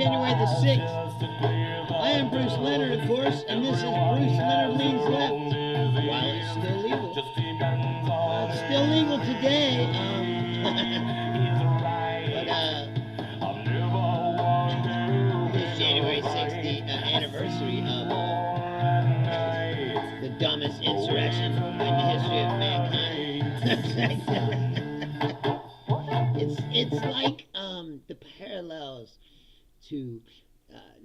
January the 6th. I am Bruce Leonard, of course, and this is Bruce Leonard Leans Left. While it's still legal. It's still legal today. This January 6th, the anniversary of the dumbest insurrection in the history of mankind. It's like the parallels to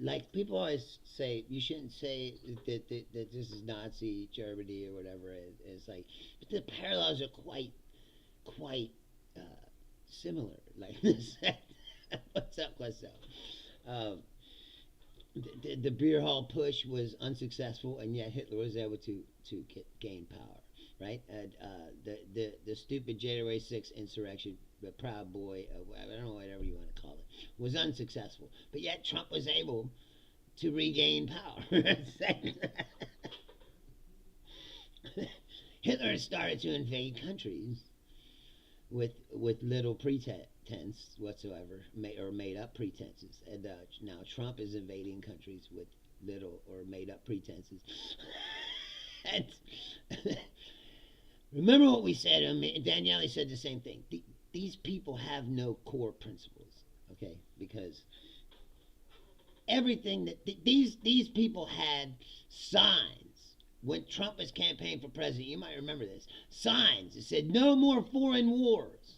like people always say you shouldn't say that this is Nazi Germany or whatever. It's like, but the parallels are quite similar. Like this. What's up? The beer hall push was unsuccessful, and yet Hitler was able to gain power, right? The stupid January 6th insurrection, the Proud Boy, I don't know, whatever you want to call it, was unsuccessful, but yet Trump was able to regain power. Hitler started to invade countries with little pretense whatsoever, or made up pretenses, and now Trump is invading countries with little or made up pretenses. And remember what we said. Daniele said the same thing. These people have no core principles, okay? Because everything that these people had signs when Trump was campaigning for president. You might remember this. Signs that said no more foreign wars.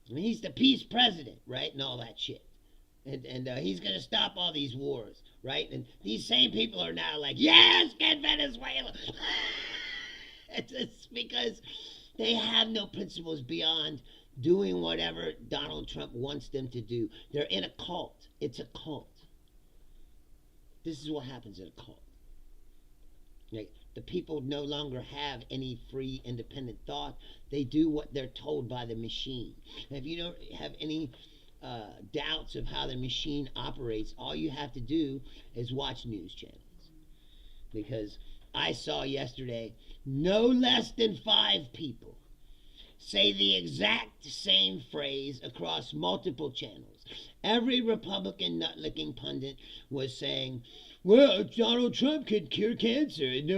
I mean, he's the peace president, right? And all that shit. And he's going to stop all these wars, right? And these same people are now like, yes, get Venezuela. It's because they have no principles beyond doing whatever Donald Trump wants them to do. They're in a cult. It's a cult. This is what happens in a cult. Like, the people no longer have any free, independent thought. They do what they're told by the machine. And if you don't have any doubts of how the machine operates, all you have to do is watch news channels. Because I saw yesterday no less than 5 people say the exact same phrase across multiple channels. Every Republican nut-licking pundit was saying, well, Donald Trump could cure cancer and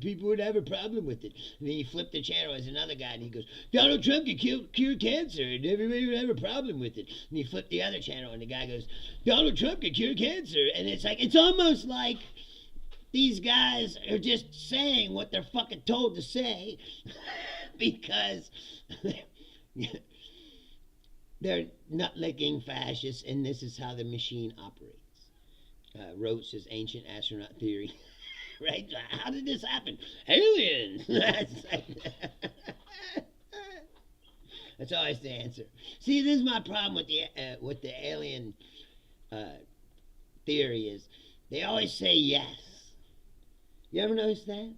people would have a problem with it. And then you flip the channel, there's another guy and he goes, Donald Trump could cure cancer and everybody would have a problem with it. And you flip the other channel and the guy goes, Donald Trump could cure cancer. And it's like, it's almost like these guys are just saying what they're fucking told to say because they're nut-licking fascists, and this is how the machine operates. Roach says ancient astronaut theory. Right? How did this happen? Aliens! That's always the answer. See, this is my problem with the alien theory is they always say yes. You ever notice that?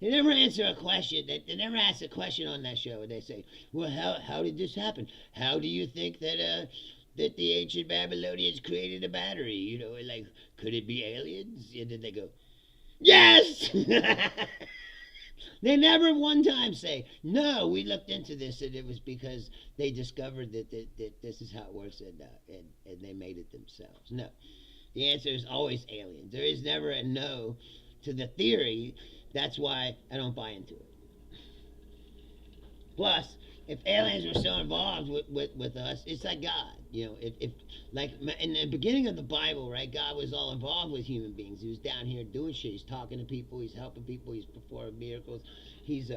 They never answer a question. They never ask a question on that show. They say, well, how did this happen? How do you think that the ancient Babylonians created a battery? You know, like, could it be aliens? And then they go, yes! They never one time say, no, we looked into this and it was because they discovered that this is how it works and they made it themselves. No. The answer is always aliens. There is never a no to the theory. That's why I don't buy into it. Plus, if aliens were so involved with us, it's like God. You know, if like in the beginning of the Bible, right, God was all involved with human beings. He was down here doing shit. He's talking to people. He's helping people. He's performing miracles. He's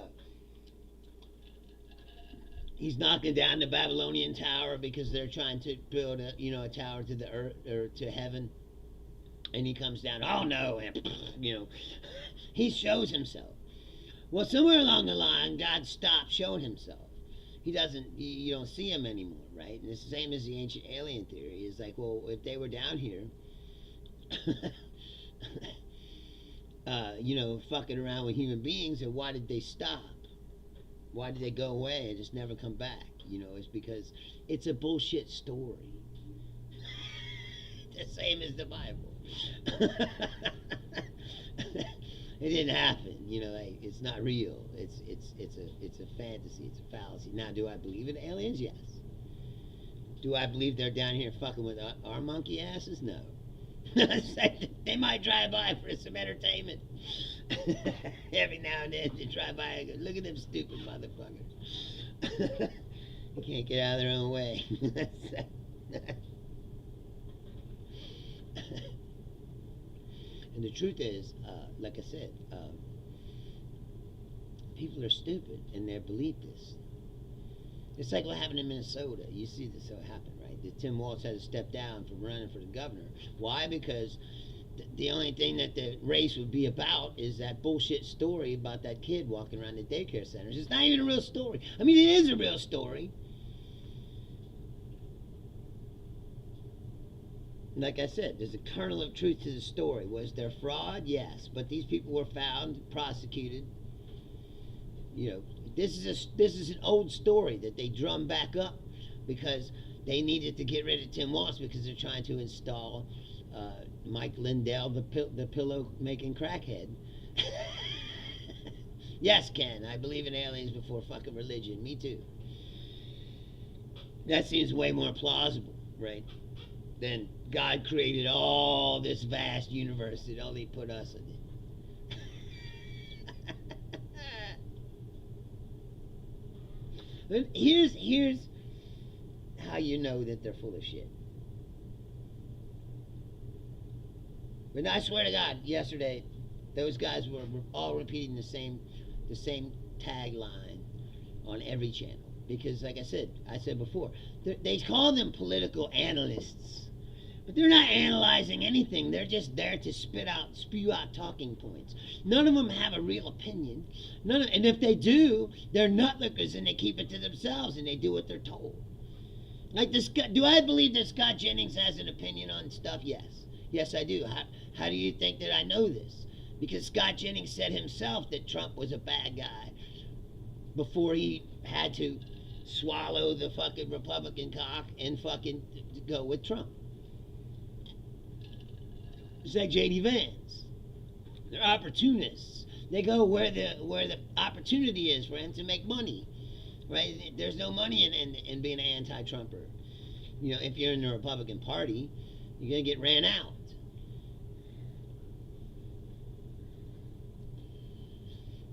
knocking down the Babylonian tower because they're trying to build a tower to the earth or to heaven. And he comes down, oh no, and he shows himself. Well, somewhere along the line, God stopped showing himself. You don't see him anymore, right? And it's the same as the ancient alien theory. It's like, well, if they were down here, fucking around with human beings, then why did they stop? Why did they go away and just never come back? It's because it's a bullshit story. The same as the Bible. It didn't happen, like it's not real. It's a fantasy. It's a fallacy. Now, do I believe in aliens? Yes. Do I believe they're down here fucking with our monkey asses? No. They might drive by for some entertainment. Every now and then they drive by and go, look at them stupid motherfuckers. They can't get out of their own way. And the truth is, like I said, people are stupid and they believe this. It's like what happened in Minnesota. You see this happen, right? That Tim Walz had to step down from running for the governor. Why? Because the only thing that the race would be about is that bullshit story about that kid walking around the daycare centers. It's not even a real story. I mean, it is a real story. Like I said, there's a kernel of truth to the story. Was there fraud? Yes. But these people were found, prosecuted. You know, this is an old story that they drum back up because they needed to get rid of Tim Walz because they're trying to install Mike Lindell, the pillow-making crackhead. Yes, Ken, I believe in aliens before fucking religion. Me too. That seems way more plausible, right? Than God created all this vast universe and only put us in it. But here's how you know that they're full of shit. But I swear to God, yesterday, those guys were all repeating the same tagline on every channel. Because, like I said before, they call them political analysts. But they're not analyzing anything. They're just there to spew out talking points. None of them have a real opinion. And if they do, they're nutlickers and they keep it to themselves and they do what they're told. Like this, do I believe that Scott Jennings has an opinion on stuff? Yes. Yes, I do. How do you think that I know this? Because Scott Jennings said himself that Trump was a bad guy before he had to swallow the fucking Republican cock and fucking go with Trump. It's like J.D. Vance. They're opportunists. They go where the opportunity is for them to make money, right? There's no money in being an anti-Trumper. You know, if you're in the Republican Party, you're gonna get ran out.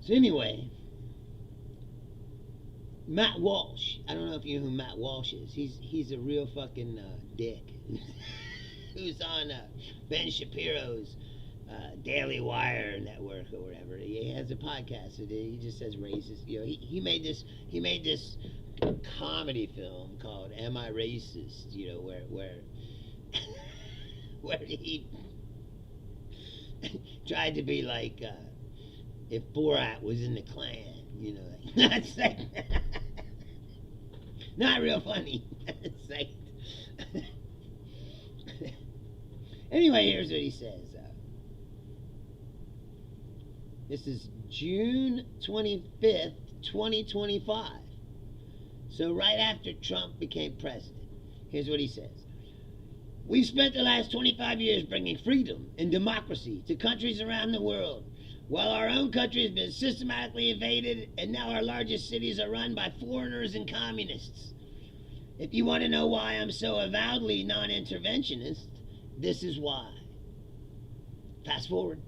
So anyway, Matt Walsh. I don't know if you know who Matt Walsh is. He's a real fucking dick. Who's on Ben Shapiro's Daily Wire network or whatever. He has a podcast. He just says racist. You know, he made this comedy film called "Am I Racist?" You know, where where he tried to be like if Borat was in the Klan. You know, that's like not real funny. It's like. Anyway, here's what he says. This is June 25th, 2025. So right after Trump became president. Here's what he says. We've spent the last 25 years bringing freedom and democracy to countries around the world, while our own country has been systematically invaded, and now our largest cities are run by foreigners and communists. If you want to know why I'm so avowedly non-interventionist, this is why. Fast forward.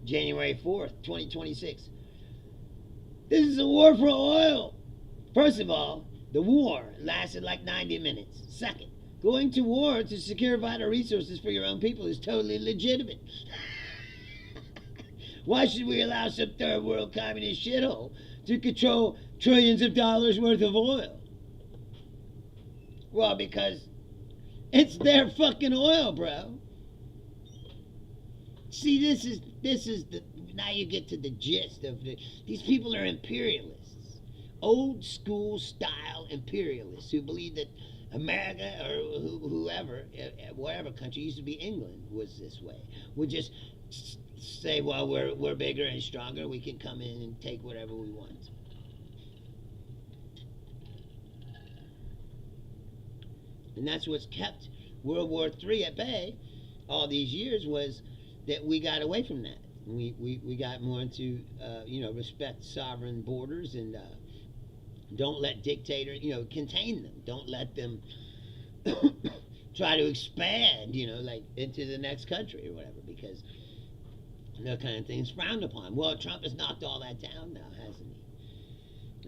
January 4th, 2026. This is a war for oil. First of all, the war lasted like 90 minutes. Second, going to war to secure vital resources for your own people is totally legitimate. Why should we allow some third world communist shithole to control trillions of dollars worth of oil? Well, because it's their fucking oil, bro. See, this is the now you get to the gist of these people are imperialists, old school style imperialists who believe that America or whoever, whatever country used to be England was this way. Would just say, well, we're bigger and stronger. We can come in and take whatever we want. And that's what's kept World War III at bay all these years, was that we got away from that. We got more into, respect sovereign borders and Don't let dictators, contain them. Don't let them try to expand, like into the next country or whatever, because that kind of thing is frowned upon. Well, Trump has knocked all that down now, hasn't he?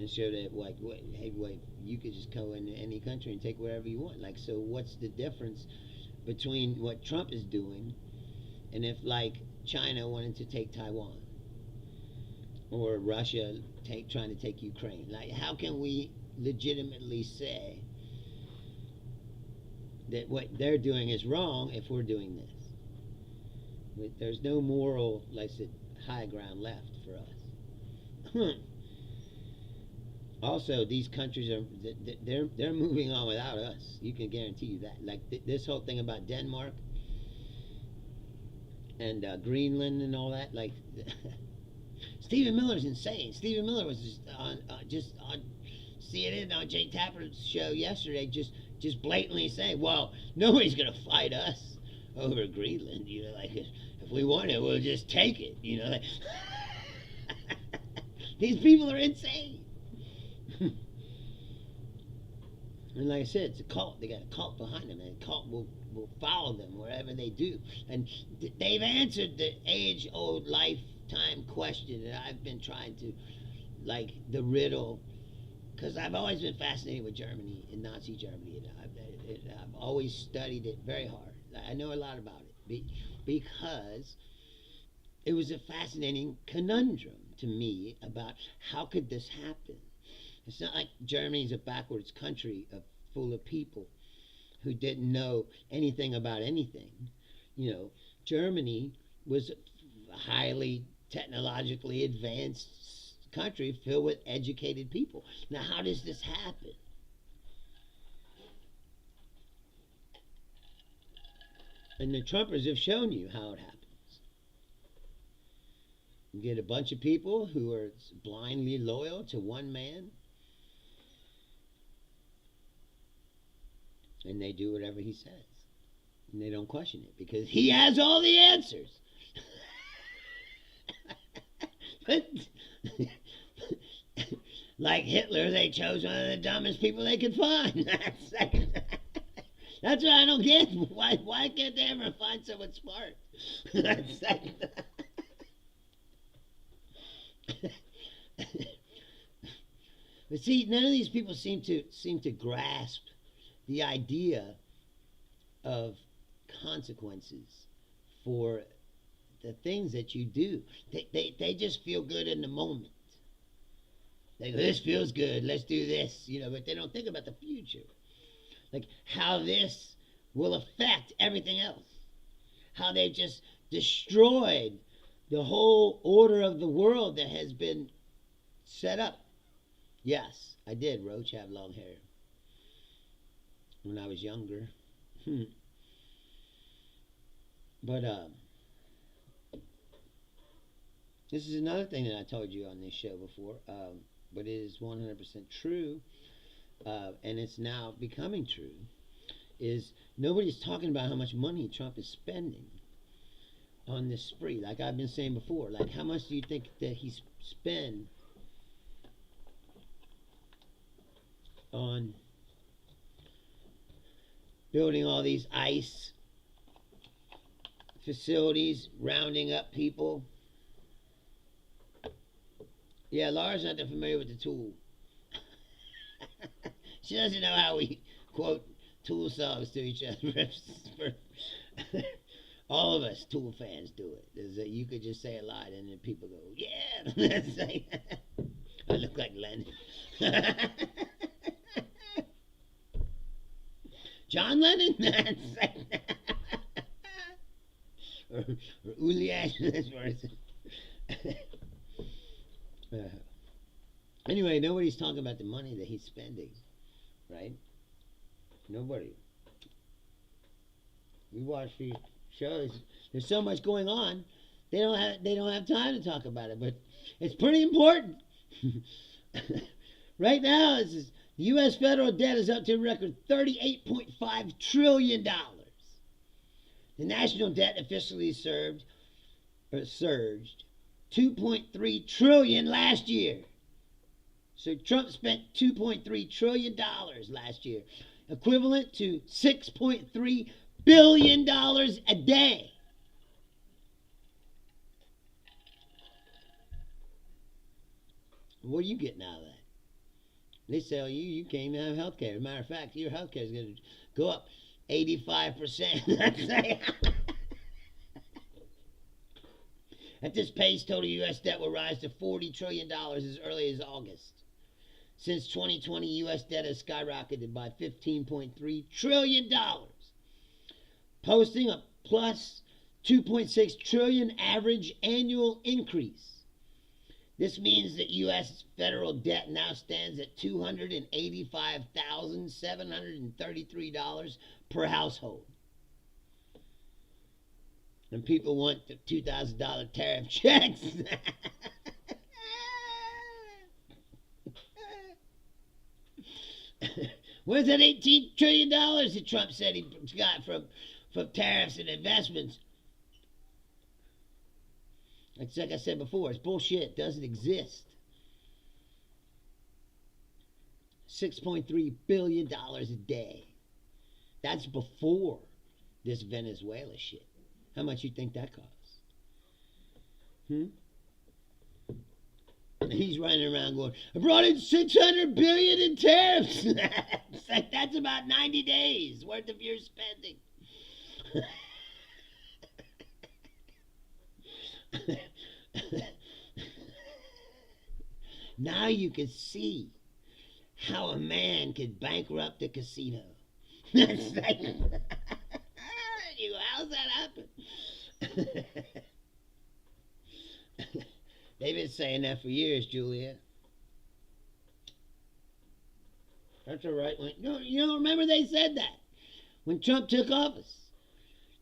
And showed that, like, hey, wait, you could just go into any country and take whatever you want. Like, so what's the difference between what Trump is doing and if, like, China wanted to take Taiwan or Russia trying to take Ukraine? Like, how can we legitimately say that what they're doing is wrong if we're doing this? But there's no moral, like I said, high ground left for us. Also, these countries they're moving on without us. You can guarantee you that. Like this whole thing about Denmark and Greenland and all that. Like Stephen Miller's insane. Stephen Miller was just on CNN on Jake Tapper's show yesterday, just blatantly saying, "Well, nobody's gonna fight us over Greenland. Like if we want it, we'll just take it. Like these people are insane." And like I said, it's a cult. They got a cult behind them, and the cult will follow them wherever they do. And they've answered the age-old lifetime question that I've been trying to, like, the riddle, because I've always been fascinated with Germany and Nazi Germany, and I've always studied it very hard. I know a lot about it because it was a fascinating conundrum to me about how could this happen. It's not like Germany's a backwards country full of people who didn't know anything about anything. Germany was a highly technologically advanced country filled with educated people. Now, how does this happen? And the Trumpers have shown you how it happens. You get a bunch of people who are blindly loyal to one man, and they do whatever he says. And they don't question it because he has all the answers. But like Hitler, they chose one of the dumbest people they could find. That's what I don't get. Why can't they ever find someone smart? But see, none of these people seem to grasp the idea of consequences for the things that you do. They just feel good in the moment. They go, this feels good, let's do this, but they don't think about the future. Like how this will affect everything else. How they've just destroyed the whole order of the world that has been set up. Yes, I did, Roach, have long hair when I was younger. But this is another thing that I told you on this show before, but it is 100% true, and it's now becoming true, is nobody's talking about how much money Trump is spending on this spree. Like I've been saying before, like how much do you think that he's spent on building all these ICE facilities, rounding up people? Yeah, Laura's not that familiar with the Tool. She doesn't know how we quote Tool songs to each other. All of us Tool fans do it. You could just say a line and then people go, yeah. I look like Lennon. John Lennon? or Uli Ashland. Anyway, nobody's talking about the money that he's spending, right? Nobody. We watch these shows. There's so much going on. They don't have time to talk about it, but it's pretty important. Right now, the U.S. federal debt is up to a record $38.5 trillion. The national debt officially surged $2.3 trillion last year. So Trump spent $2.3 trillion last year, equivalent to $6.3 billion a day. What are you getting out of that? They tell you can't even have health care. As a matter of fact, your health care is going to go up 85%. At this pace, total U.S. debt will rise to $40 trillion as early as August. Since 2020, U.S. debt has skyrocketed by $15.3 trillion, posting a plus 2.6 trillion average annual increase. This means that U.S. federal debt now stands at $285,733 per household. And people want the $2,000 tariff checks. Where's that $18 trillion that Trump said he got from tariffs and investments? It's like I said before, it's bullshit. It doesn't exist. $6.3 billion a day. That's before this Venezuela shit. How much you think that costs? He's running around going, I brought in $600 billion in tariffs. It's like, that's about 90 days worth of your spending. Now you can see how a man could bankrupt a casino. That's like, you go, how's that happen? They've been saying that for years, Julia. That's all right. You don't remember they said that when Trump took office.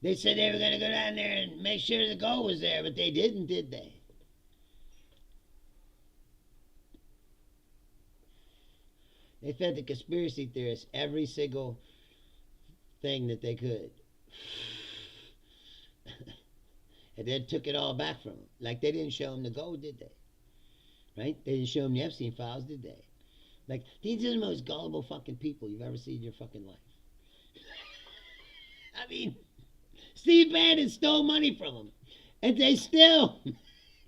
They said they were going to go down there and make sure the gold was there, but they didn't, did they? They fed the conspiracy theorists every single thing that they could. And then took it all back from them. Like they didn't show them the gold, did they? Right? They didn't show them the Epstein files, did they? Like, these are the most gullible fucking people you've ever seen in your fucking life. I mean, Steve Bannon stole money from them. And they still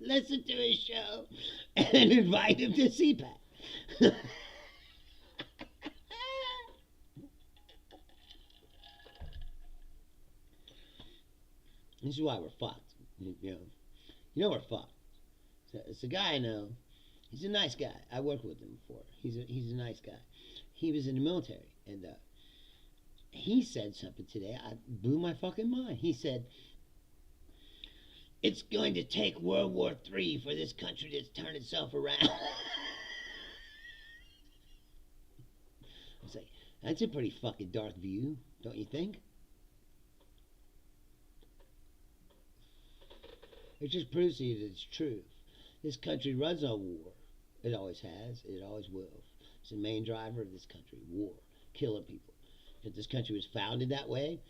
listen to his show and invite him to CPAC. This is why we're fucked. You know we're fucked. It's a guy I know. He's a nice guy. I worked with him before. He's a nice guy. He was in the military, and he said something today. I blew my fucking mind. He said, "It's going to take World War III for this country to turn itself around." I was like, that's a pretty fucking dark view, don't you think? It just proves to you that it's true. This country runs on war. It always has. It always will. It's the main driver of this country. War. Killing people. If this country was founded that way,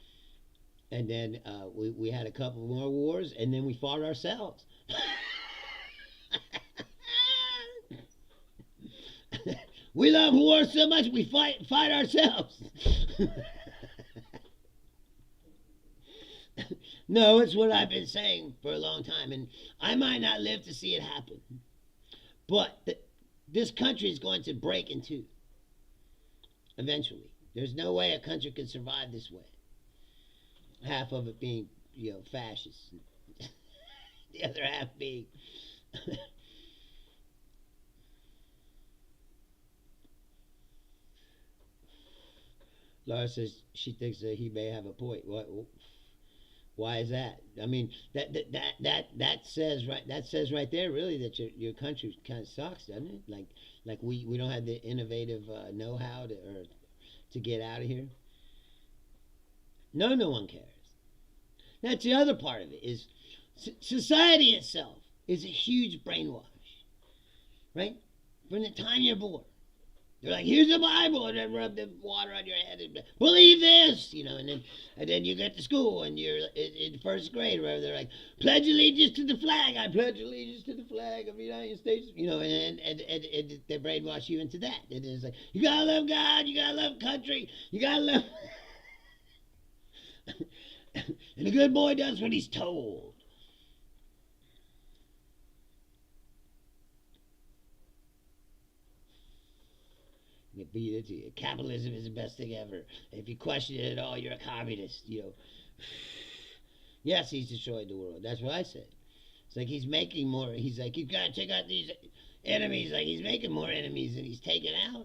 and then we had a couple more wars, and then we fought ourselves. We love war so much we fight ourselves. No, it's what I've been saying for a long time, and I might not live to see it happen. But this country is going to break in two. Eventually. There's no way a country can survive this way. Half of it being, fascist. The other half being... Laura says she thinks that he may have a point. Why is that? I mean, that says right there really that your country kind of sucks, doesn't it? Like we don't have the innovative know-how to get out of here. No one cares. That's the other part of it is society itself is a huge brainwash, right? From the time you're born, They're like, here's the Bible, and then rub the water on your head and believe this, and then you get to school and you're in first grade, where they're like, pledge allegiance to the flag. I pledge allegiance to the flag of the United States, and they brainwash you into that. And it's like, you gotta love God, you gotta love country, you gotta love. And a good boy does what he's told. It beat it to you. Capitalism is the best thing ever. If you question it at all, you're a communist. Yes, he's destroyed the world. That's what I said. It's like he's making more. He's like, you've got to take out these enemies. Like he's making more enemies than he's taking out.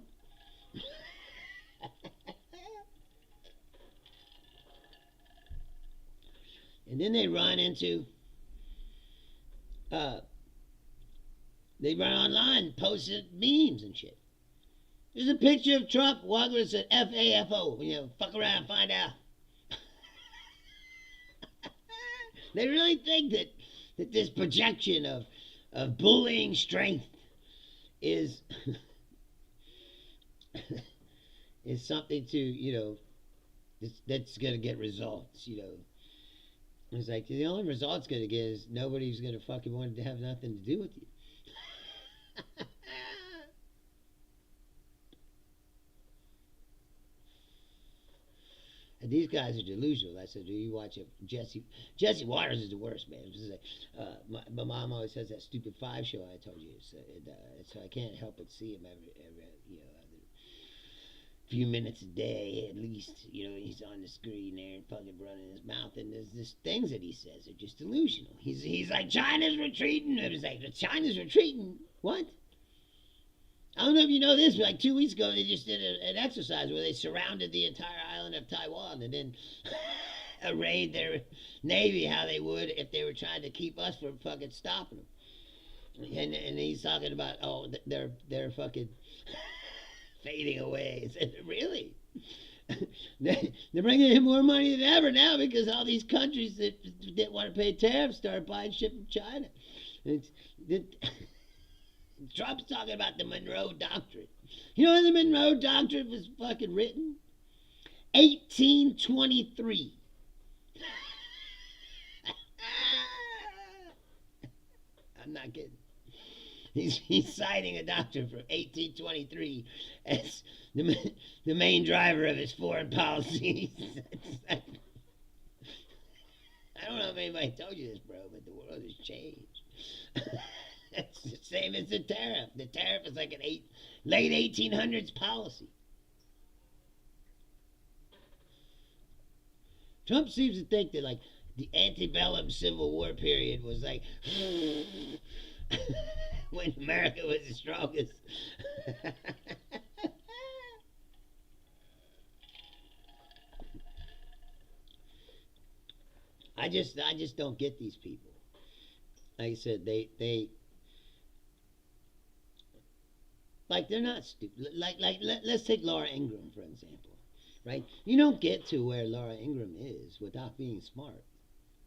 And then they run into, they run online, posting memes and shit. There's a picture of Trump walking with an FAFO. Fuck around, find out. They really think that this projection of bullying strength is is something to, that's going to get results. It's like the only result it's going to get is nobody's going to fucking want to have nothing to do with you. And these guys are delusional. I said, do you watch it? Jesse Waters is the worst, man. My mom always has that stupid 5 show I told you. So I can't help but see him every few minutes a day at least. He's on the screen there and fucking running his mouth. And there's these things that he says are just delusional. He's like, China's retreating. It was like, China's retreating? What? I don't know if you know this, but like 2 weeks ago, they just did an exercise where they surrounded the entire island of Taiwan and then arrayed their navy how they would if they were trying to keep us from fucking stopping them. And he's talking about, they're fucking fading away. I said, really? They're bringing in more money than ever now because all these countries that didn't want to pay tariffs started buying shit from China. Trump's talking about the Monroe Doctrine. You know when the Monroe Doctrine was fucking written? 1823. I'm not kidding. He's citing a doctrine from 1823 as the main driver of his foreign policy. I don't know if anybody told you this, bro, but the world has changed. It's the same as the tariff. The tariff is like an late 1800s policy. Trump seems to think that like the antebellum Civil War period was like when America was the strongest. I just don't get these people. Like I said, they like they're not stupid. Let's take Laura Ingraham for example, right? You don't get to where Laura Ingraham is without being smart.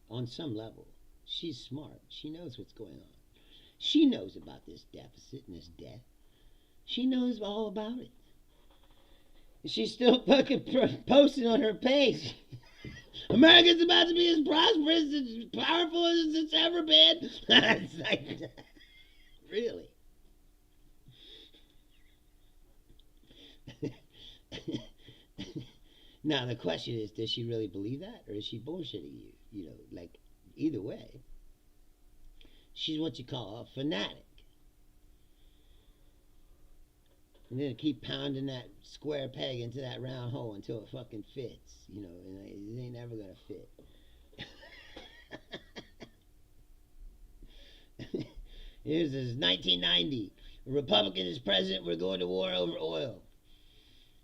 On some level, she's smart. She knows what's going on. She knows about this deficit and this debt. She knows all about it. She's still fucking posting on her page. America's about to be as prosperous and powerful as it's ever been. It's like, really? Now the question is, does she really believe that, or is she bullshitting you? Like either way, she's what you call a fanatic. And then keep pounding that square peg into that round hole until it fucking fits, and it ain't ever gonna fit. Here's this 1990. A Republican is president, we're going to war over oil.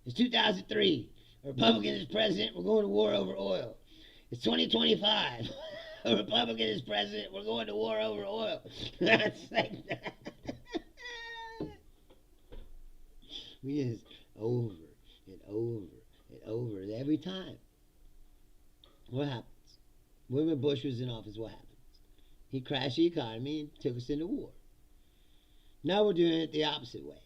It's 2003. A Republican is president, we're going to war over oil. It's 2025. A Republican is president, we're going to war over oil. That's like that. We just over and over and over every time. What happens? When Bush was in office, what happens? He crashed the economy and took us into war. Now we're doing it the opposite way.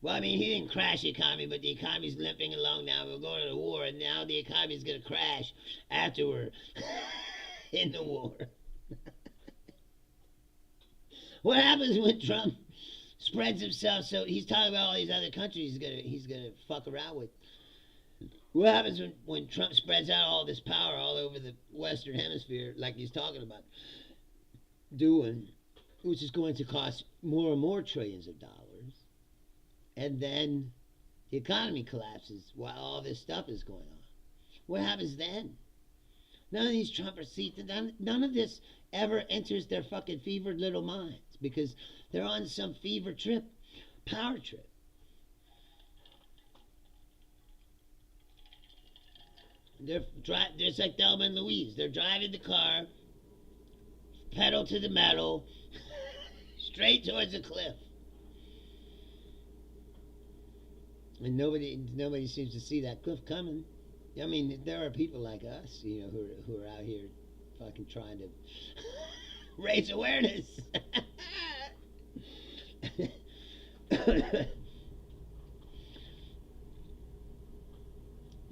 Well, I mean, he didn't crash the economy, but the economy's limping along now. We're going to the war, and now the economy's going to crash after we're in the war. What happens when Trump spreads himself? So he's talking about all these other countries he's gonna fuck around with. What happens when Trump spreads out all this power all over the Western Hemisphere, like he's talking about doing, which is going to cost more and more trillions of dollars, and then the economy collapses while all this stuff is going on? What happens then? None of these Trumpers see, none of this ever enters their fucking fevered little minds because they're on some fever trip, power trip. They're just like Thelma and Louise. They're driving the car, pedal to the metal, straight towards a cliff. And nobody seems to see that cliff coming. I mean, there are people like us, who are out here fucking trying to raise awareness.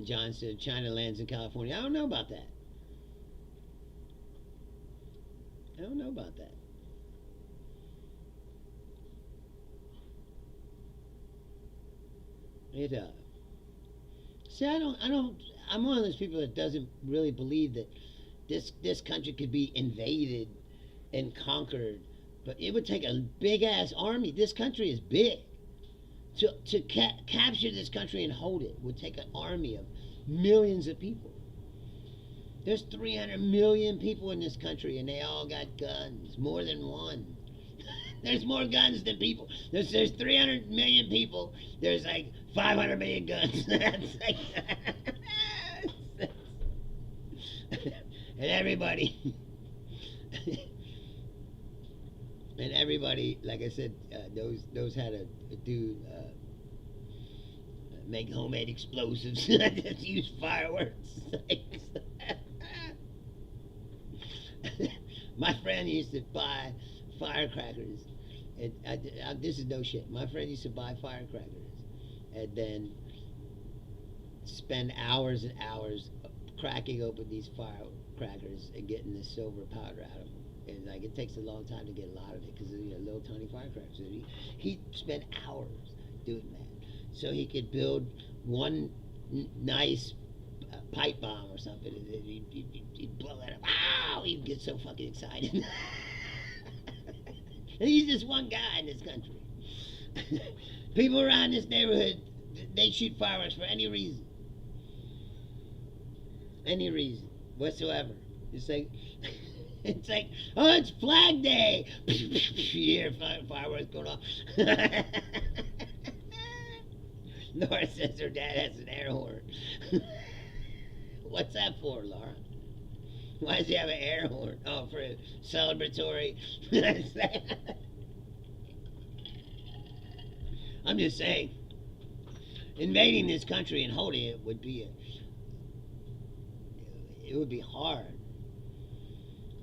John said China lands in California. I don't know about that. I don't know about that. See, I'm one of those people that doesn't really believe that this country could be invaded and conquered, but it would take a big ass army. This country is big. To capture this country and hold it would take an army of millions of people. There's 300 million people in this country, and they all got guns, more than one. There's more guns than people. There's 300 million people. There's like 500 million guns. And everybody, like I said, knows how to do make homemade explosives. Just use fireworks. My friend used to buy firecrackers. This is no shit. My friend used to buy firecrackers and then spend hours and hours cracking open these firecrackers and getting the silver powder out of them. And like it takes a long time to get a lot of it because they're little tiny firecrackers. And he spent hours doing that so he could build one nice pipe bomb or something. And then he'd blow that up. Wow! He'd get so fucking excited. And he's just one guy in this country. People around this neighborhood, they shoot fireworks for any reason whatsoever. It's like, oh, it's Flag Day. You hear fireworks going off. Nora says her dad has an air horn. What's that for, Laura? Why does he have an air horn? Oh, for a celebratory. I'm just saying, invading this country and holding it would be hard.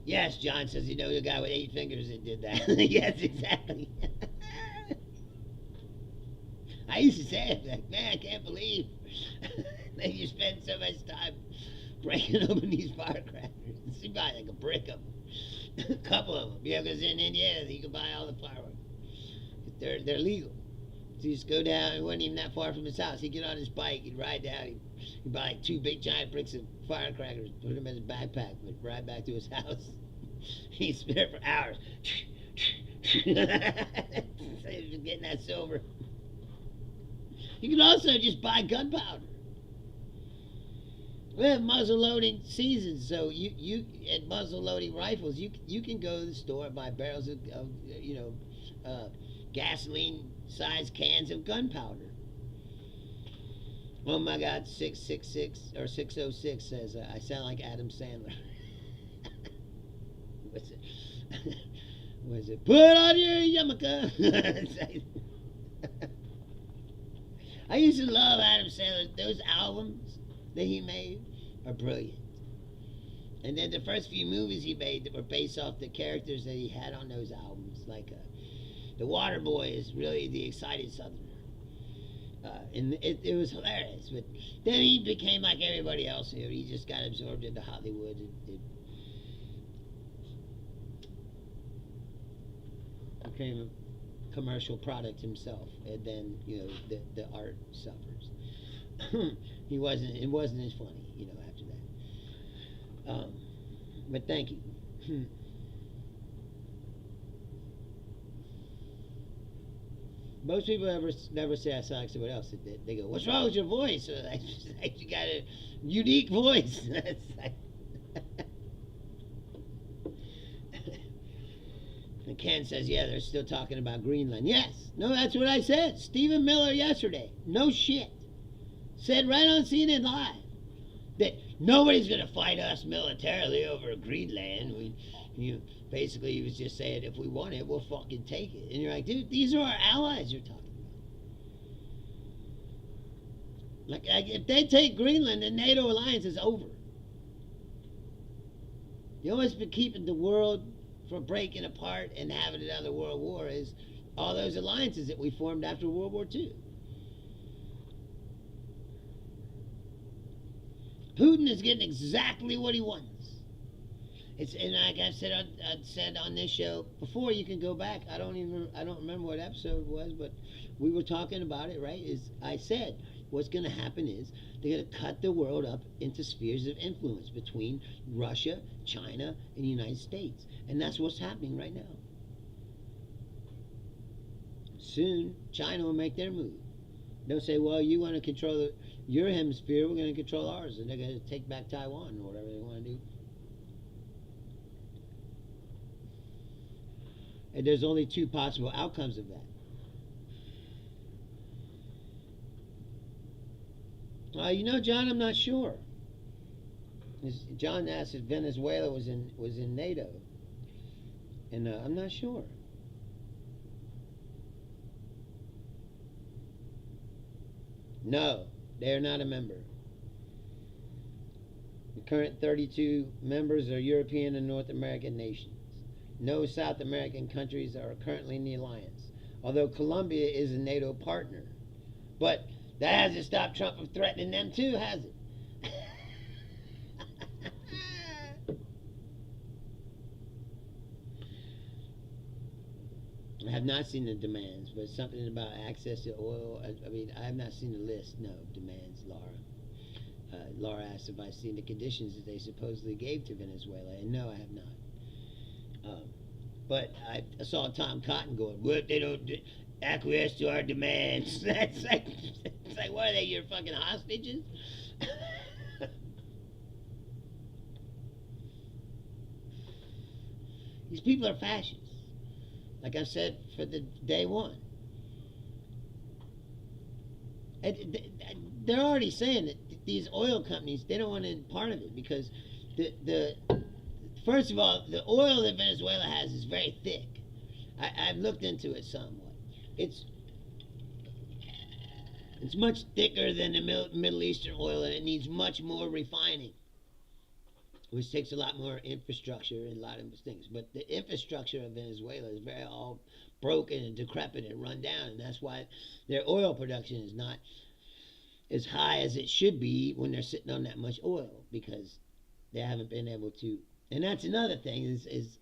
Yes, John says you know the guy with 8 fingers that did that. Yes, exactly. I used to say it like, man, I can't believe that you spend so much time breaking open these firecrackers. You buy like a brick of them, a couple of them. Yeah, because in Indiana you can buy all the fireworks. They're legal. So you just go down. It wasn't even that far from his house. He'd get on his bike. He'd ride down. He'd buy like 2 big giant bricks of firecrackers, put them in his backpack, and ride back to his house. He'd spin it for hours. Getting that silver. You can also just buy gunpowder. We have muzzle loading seasons, so you at muzzle loading rifles, you can go to the store and buy barrels of gasoline sized cans of gunpowder. Oh my God, 666 or 606 says I sound like Adam Sandler. What's it? What is it? Put on your yarmulke. I used to love Adam Sandler. Those albums that he made are brilliant. And then the first few movies he made that were based off the characters that he had on those albums, like The Waterboy is really the excited Southerner. And it was hilarious. But then he became like everybody else here. He just got absorbed into Hollywood and became a commercial product himself. And then the art suffers. He wasn't. It wasn't as funny, after that. But thank you. Most people never say I sound like someone else. They go, "What's wrong with your voice?" Like, you got a unique voice. And Ken says, "Yeah, they're still talking about Greenland." Yes, no, that's what I said. Stephen Miller yesterday. No shit. Said right on CNN Live that nobody's gonna fight us militarily over Greenland. Basically, he was just saying, if we want it, we'll fucking take it. And you're like, dude, these are our allies you're talking about. Like if they take Greenland, the NATO alliance is over. You know what's been keeping the world from breaking apart and having another world war is all those alliances that we formed after World War II. Putin is getting exactly what he wants. And like I've said on this show before, you can go back. I don't remember what episode it was, but we were talking about it, right? I said what's going to happen is they're going to cut the world up into spheres of influence between Russia, China, and the United States, and that's what's happening right now. Soon, China will make their move. They'll say, "Well, you want to control your hemisphere, we're going to control ours," and they're going to take back Taiwan or whatever they want to do. And there's only two possible outcomes of that. John, I'm not sure. John asked if Venezuela was in NATO, and I'm not sure. No, they are not a member. The current 32 members are European and North American nations. No South American countries are currently in the alliance, although Colombia is a NATO partner. But that hasn't stopped Trump from threatening them too, has it? I have not seen the demands, but something about access to oil. I have not seen the list. No demands, Laura. Laura asked if I've seen the conditions that they supposedly gave to Venezuela, and no, I have not. But I saw Tom Cotton going, "What, they don't acquiesce to our demands?" It's like, what are they, your fucking hostages? These people are fascists. Like I've said for the day one. They're already saying that these oil companies, they don't want any part of it because first of all, the oil that Venezuela has is very thick. I've looked into it somewhat. It's much thicker than the Middle Eastern oil, and it needs much more refining, which takes a lot more infrastructure and a lot of things. But the infrastructure of Venezuela is very all broken and decrepit and run down, and that's why their oil production is not as high as it should be when they're sitting on that much oil, because they haven't been able to. And that's another thing is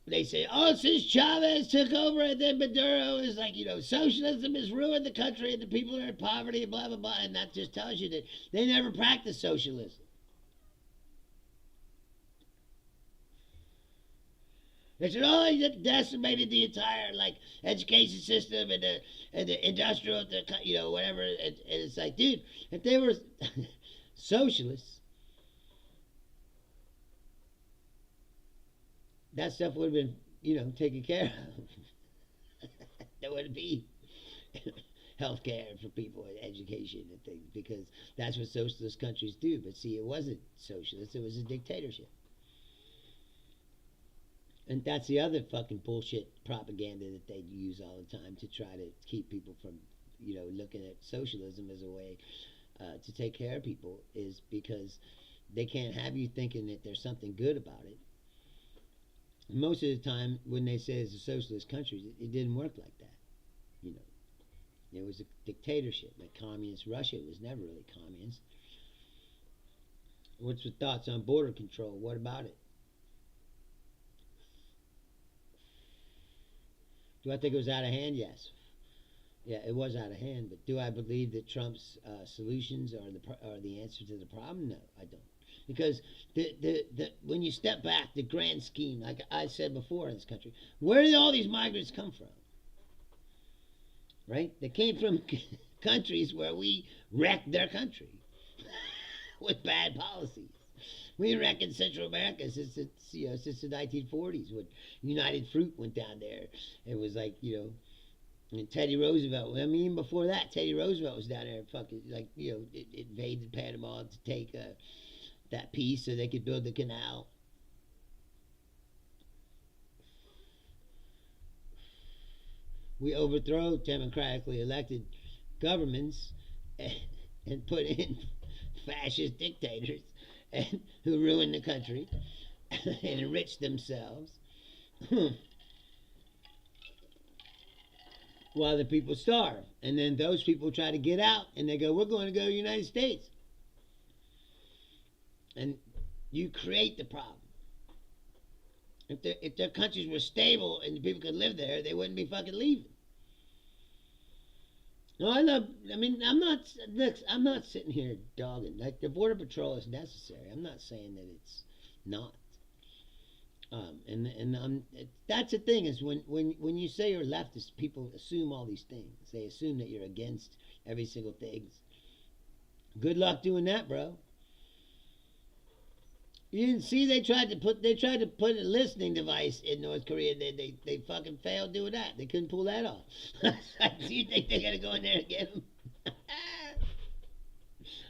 they say, "Oh, since Chavez took over and then Maduro is like, socialism has ruined the country and the people are in poverty and blah, blah, blah." And that just tells you that they never practiced socialism. They said, "Oh, he decimated the entire education system and the industrial, whatever." And it's like, dude, if they were socialists, that stuff would have been, taken care of. There wouldn't be health care for people and education and things, because that's what socialist countries do. But see, it wasn't socialist, it was a dictatorship. And that's the other fucking bullshit propaganda that they use all the time to try to keep people from, looking at socialism as a way to take care of people, is because they can't have you thinking that there's something good about it. Most of the time, when they say it's a socialist country, it didn't work like that. It was a dictatorship, like communist Russia was never really communist. What's your thoughts on border control? What about it? Do I think it was out of hand? Yes. Yeah, it was out of hand. But do I believe that Trump's solutions are the answer to the problem? No, I don't. Because when you step back, the grand scheme, like I said before in this country, where did all these migrants come from? Right? They came from countries where we wrecked their country with bad policies. We wrecked in Central America since the 1940s when United Fruit went down there. It was like, and Teddy Roosevelt. I mean, even before that, Teddy Roosevelt was down there, fucking it invaded Panama to take that piece so they could build the canal. We overthrow democratically elected governments and put in fascist dictators who ruin the country and enrich themselves while the people starve. And then those people try to get out and they go, we're going to go to the United States. And you create the problem. If their countries were stable and the people could live there, they wouldn't be fucking leaving. No, I'm not sitting here dogging. Like, the Border Patrol is necessary. I'm not saying that it's not. That's the thing is when you say you're leftist, people assume all these things. They assume that you're against every single thing. Good luck doing that, bro. You didn't see they tried to put a listening device in North Korea. They fucking failed doing that. They couldn't pull that off. Do you think they're gonna go in there and get them?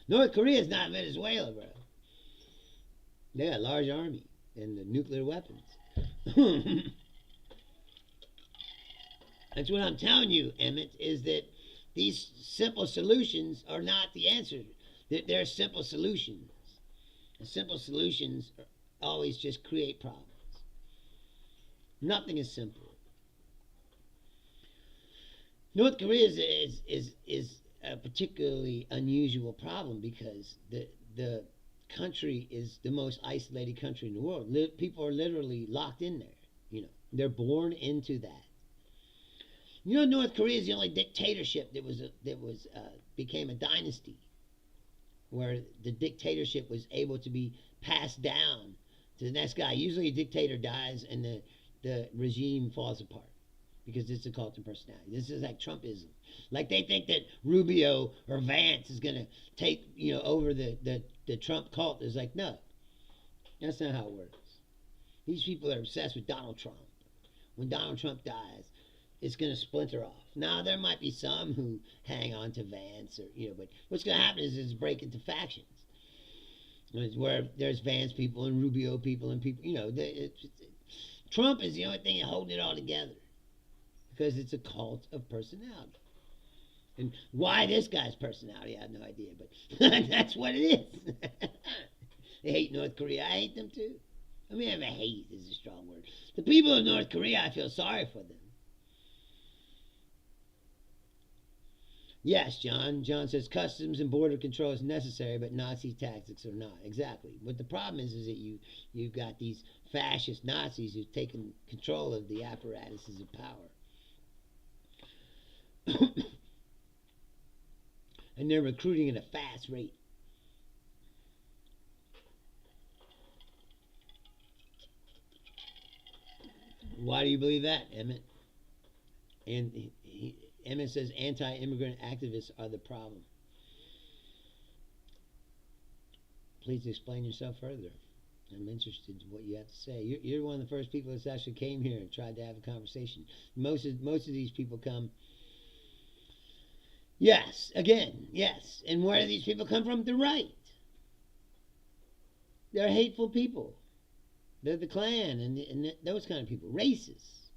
North Korea is not Venezuela, bro. They got a large army and the nuclear weapons. That's what I'm telling you, Emmett, is that these simple solutions are not the answer. They're simple solutions. And simple solutions always just create problems. Nothing is simple. North Korea is a particularly unusual problem because the country is the most isolated country in the world. People are literally locked in there. They're born into that. North Korea is the only dictatorship that became a dynasty, where the dictatorship was able to be passed down to the next guy. Usually a dictator dies and the regime falls apart because it's a cult of personality. This is like Trumpism. Like, they think that Rubio or Vance is going to take over the Trump cult. It's like, no, that's not how it works. These people are obsessed with Donald Trump. When Donald Trump dies, it's going to splinter off. Now, there might be some who hang on to Vance, but what's going to happen is it's break into factions. It's where there's Vance people and Rubio people and people, Trump is the only thing holding it all together because it's a cult of personality. And why this guy's personality, I have no idea, but that's what it is. They hate North Korea. I hate them too. I mean, hate is a strong word. The people of North Korea, I feel sorry for them. Yes, John. John says customs and border control is necessary, but Nazi tactics are not. Exactly. What the problem is that you've got these fascist Nazis who've taken control of the apparatuses of power. And they're recruiting at a fast rate. Why do you believe that, Emmett? And Emmett says anti-immigrant activists are the problem. Please explain yourself further. I'm interested in what you have to say. You're one of the first people that actually came here and tried to have a conversation. Most of these people come. Yes, again, yes. And where do these people come from? The right. They're hateful people. They're the Klan and those kind of people. Racists.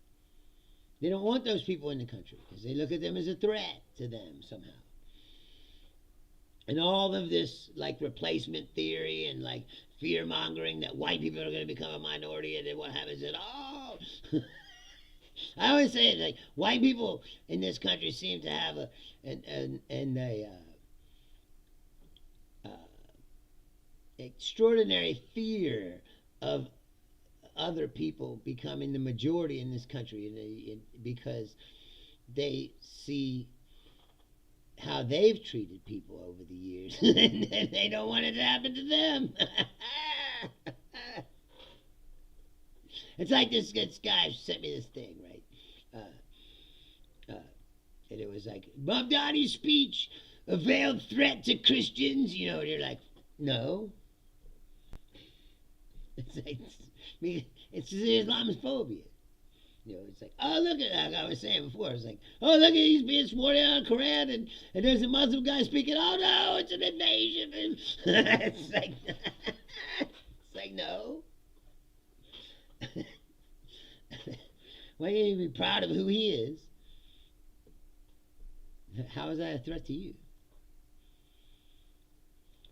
They don't want those people in the country because they look at them as a threat to them somehow. And all of this, like, replacement theory and, like, fear-mongering that white people are going to become a minority, and then what happens is, I always say it, like white people in this country seem to have a extraordinary fear of other people becoming the majority in this country, because they see how they've treated people over the years, and they don't want it to happen to them. It's like this guy sent me this thing, right? And it was like, Bob Donnie's speech, a veiled threat to Christians. And you're like, no. It's like, it's Islamophobia. It's like, oh, look at that. Like I was saying before. It's like, oh, look at he's being sworn in on Quran, and there's a Muslim guy speaking. Oh, no, it's an invasion. It's like, no. Why can't you be proud of who he is? How is that a threat to you?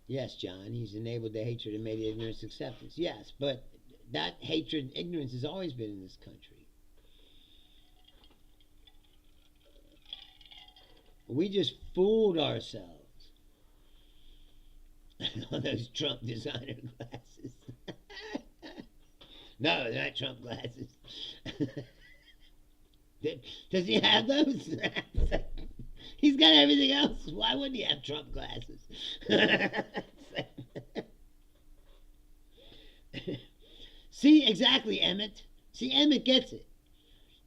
Yes, John, he's enabled the hatred and made the ignorance acceptance. Yes, but that hatred and ignorance has always been in this country. We just fooled ourselves. All those Trump designer glasses. No, they're not Trump glasses. Does he have those? He's got everything else. Why wouldn't he have Trump glasses? See, exactly, Emmett. See, Emmett gets it.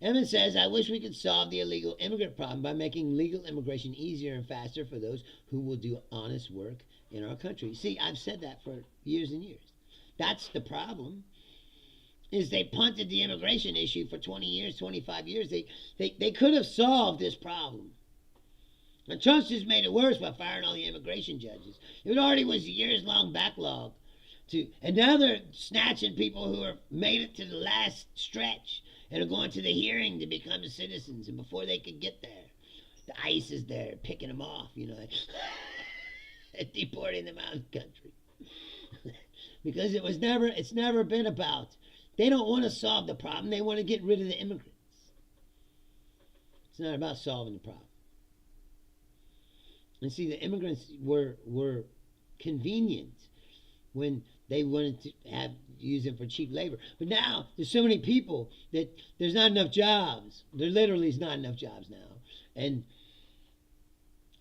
Emmett says, I wish we could solve the illegal immigrant problem by making legal immigration easier and faster for those who will do honest work in our country. See, I've said that for years and years. That's the problem. Is they punted the immigration issue for 20 years, 25 years. They could have solved this problem. And Trump's just made it worse by firing all the immigration judges. It already was a years-long backlog. And now they're snatching people who have made it to the last stretch and are going to the hearing to become citizens. And before they could get there, the ICE is there picking them off, and deporting them out of the country. Because it's never been about, they don't want to solve the problem. They want to get rid of the immigrants. It's not about solving the problem. And see, the immigrants were convenient when they wanted to use them for cheap labor. But now there's so many people that there's not enough jobs. There literally is not enough jobs now. And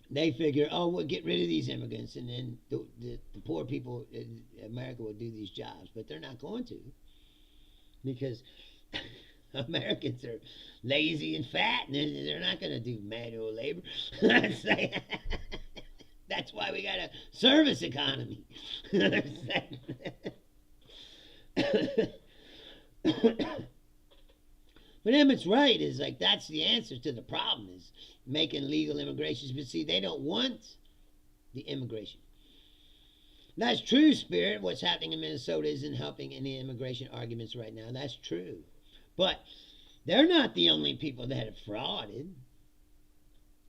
they figure, oh, we'll get rid of these immigrants, and then the poor people in America will do these jobs. But they're not going to, because Americans are lazy and fat, and they're not going to do manual labor. That's why we got a service economy. But Emmett's right, is like that's the answer to the problem, is making legal immigration. But see, they don't want the immigration. That's true, Spirit. What's happening in Minnesota isn't helping any immigration arguments right now. That's true. But they're not the only people that have frauded.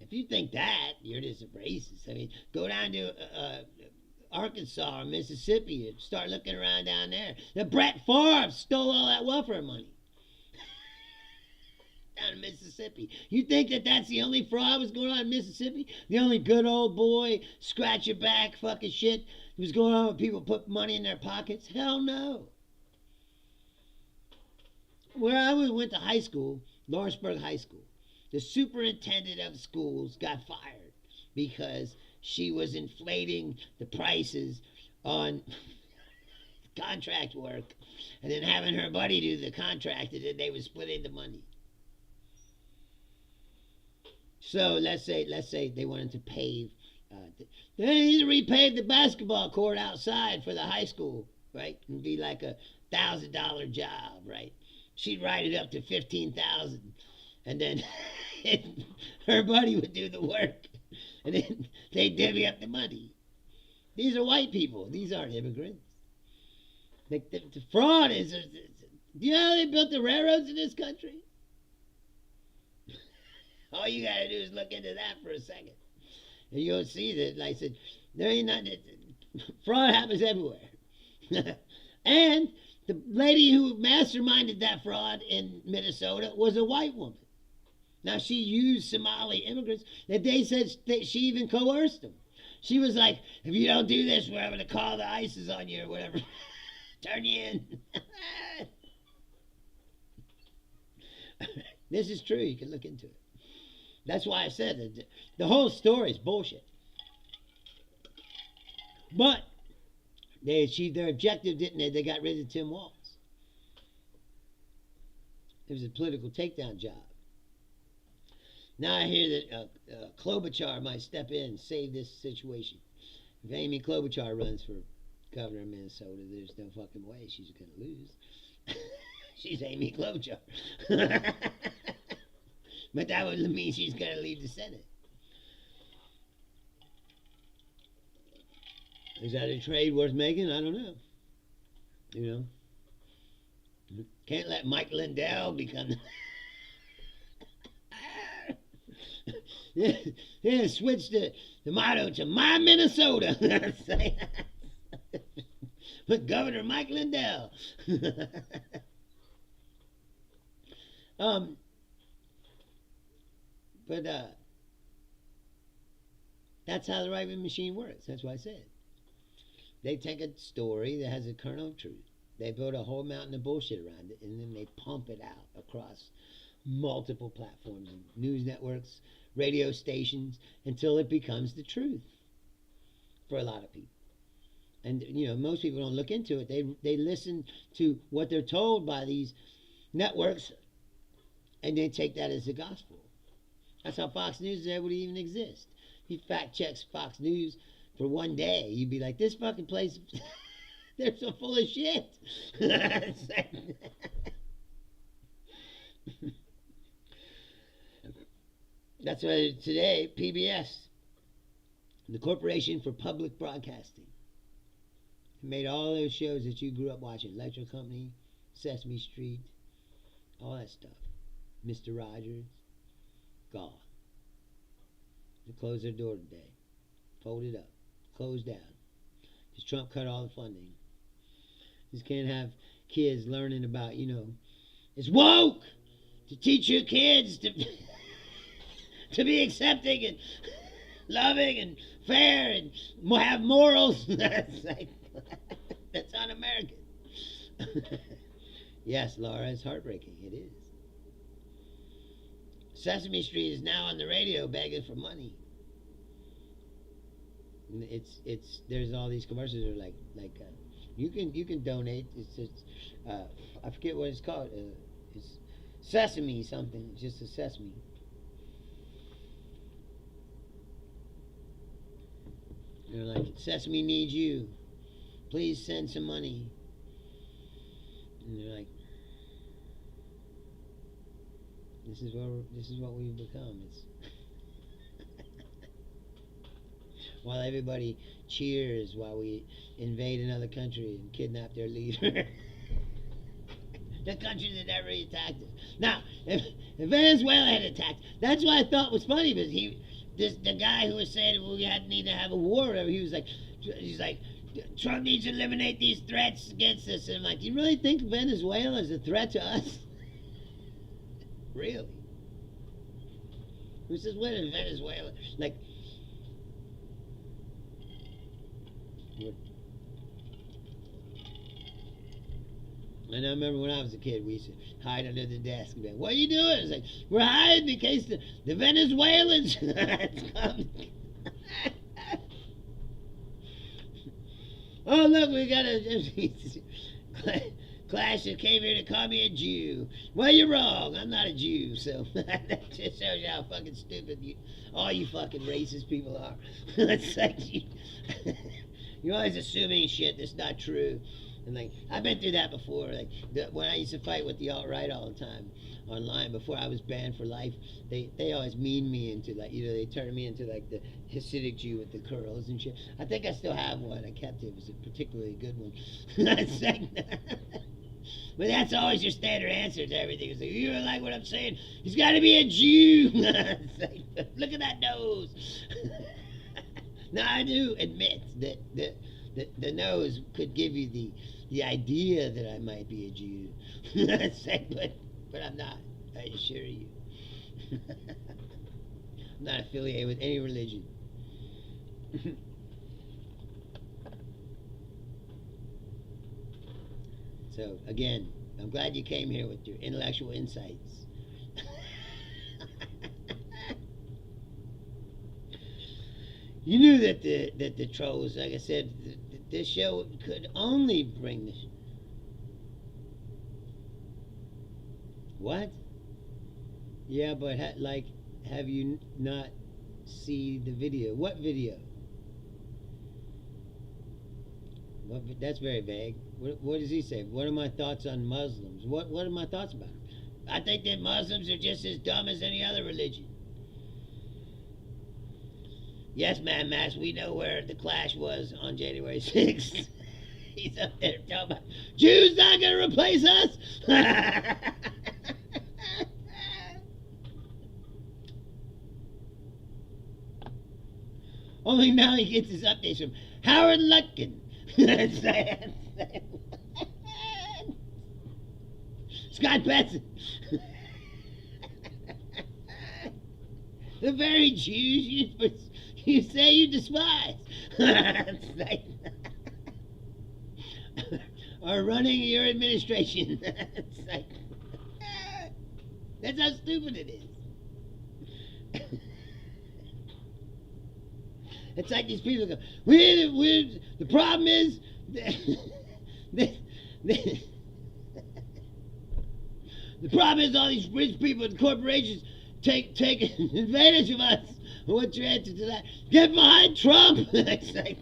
If you think that, you're just a racist. I mean, go down to Arkansas or Mississippi and start looking around down there. The Brett Favre stole all that welfare money down in Mississippi. You think that that's the only fraud was going on in Mississippi? The only good old boy, scratch your back fucking shit was going on when people put money in their pockets? Hell no. Where I went to high school, Lawrenceburg High School, the superintendent of schools got fired because she was inflating the prices on contract work and then having her buddy do the contract, and then they would split in the money. So let's say they wanted to pave, they need to repave the basketball court outside for the high school, right? It'd be like $1,000 job, right? She'd write it up to $15,000, and then her buddy would do the work, and then they divvy up the money. These are white people. These aren't immigrants. The fraud is, do you know how they built the railroads in this country? All you gotta do is look into that for a second, and you'll see that, like I said, there ain't nothing. Fraud happens everywhere. And The lady who masterminded that fraud in Minnesota was a white woman. Now, she used Somali immigrants that they said that she even coerced them. She was like, if you don't do this, we're going to call the ISIS on you or whatever. Turn you in. This is true. You can look into it. That's why I said that the whole story is bullshit. But they achieved their objective, didn't they? They got rid of Tim Walz. It was a political takedown job. Now I hear that Klobuchar might step in and save this situation. If Amy Klobuchar runs for governor of Minnesota, there's no fucking way she's going to lose. She's Amy Klobuchar. But that would mean she's going to leave the Senate. Is that a trade worth making? I don't know. You know? Can't let Mike Lindell become... Yeah, switch the motto to My Minnesota. With Governor Mike Lindell. But that's how the right-wing machine works. That's what I said. They take a story that has a kernel of truth. They build a whole mountain of bullshit around it, and then they pump it out across multiple platforms and news networks, radio stations, until it becomes the truth for a lot of people. And, you know, most people don't look into it. They listen to what they're told by these networks, and they take that as the gospel. That's how Fox News is able to even exist. He fact checks Fox News for one day. You'd be like, this fucking place, they're so full of shit. That's why today, PBS, the Corporation for Public Broadcasting, made all those shows that you grew up watching. Electric Company, Sesame Street, all that stuff. Mr. Rogers, gone. They closed their door today. Folded up. Closed down. Because Trump cut all the funding. Just can't have kids learning about, you know, it's woke to teach your kids to to be accepting and loving and fair and have morals. That's un-American. Yes, Laura, it's heartbreaking. It is. Sesame Street is now on the radio begging for money. It's there's all these commercials that are like you can donate. It's just I forget what it's called. It's Sesame something. It's just a Sesame. They're like, Sesame needs you. Please send some money. And they're like, this is what we've become. It's while everybody cheers while we invade another country and kidnap their leader. The country that never attacked us. Now, if Venezuela had attacked, that's what I thought was funny, because the guy who was saying we need to have a war, or whatever, he's like, Trump needs to eliminate these threats against us. And I'm like, do you really think Venezuela is a threat to us? Really? Who says when in Venezuela? Like, and I remember when I was a kid, we used to hide under the desk and be like, what are you doing? It's like, we're hiding in case the Venezuelans come. Oh, look, we got a class that came here to call me a Jew. Well, you're wrong. I'm not a Jew. So that just shows you how fucking stupid all you fucking racist people are. It's like you're always assuming shit that's not true. And like, I've been through that before. Like, when I used to fight with the alt-right all the time online before I was banned for life, they always mean me into, like, you know, they turned me into like the Hasidic Jew with the curls and shit. I think I still have one. I kept it. It was a particularly good one. But that's always your standard answer to everything. It's like, you don't like what I'm saying? He's got to be a Jew. Like, look at that nose. Now, I do admit that the nose could give you the the idea that I might be a Jew. But I'm not. I assure you. I'm not affiliated with any religion. So, again, I'm glad you came here with your intellectual insights. You knew that the trolls, like I said, this show could only bring this. What? Yeah, but have you not see the video? What video? That's very vague. What does he say? What are my thoughts on Muslims? What are my thoughts about them? I think that Muslims are just as dumb as any other religion. Yes, man, Mass, we know where the clash was on January 6th. He's up there talking about, Jews not going to replace us. Only now he gets his updates from Howard Lutkin. Scott Benson. The very Jews you say you despise are running your administration. That's how stupid it is. It's like these people go, the problem is, the problem is all these rich people and corporations take advantage of us. What's your answer to that? Get behind Trump! It's like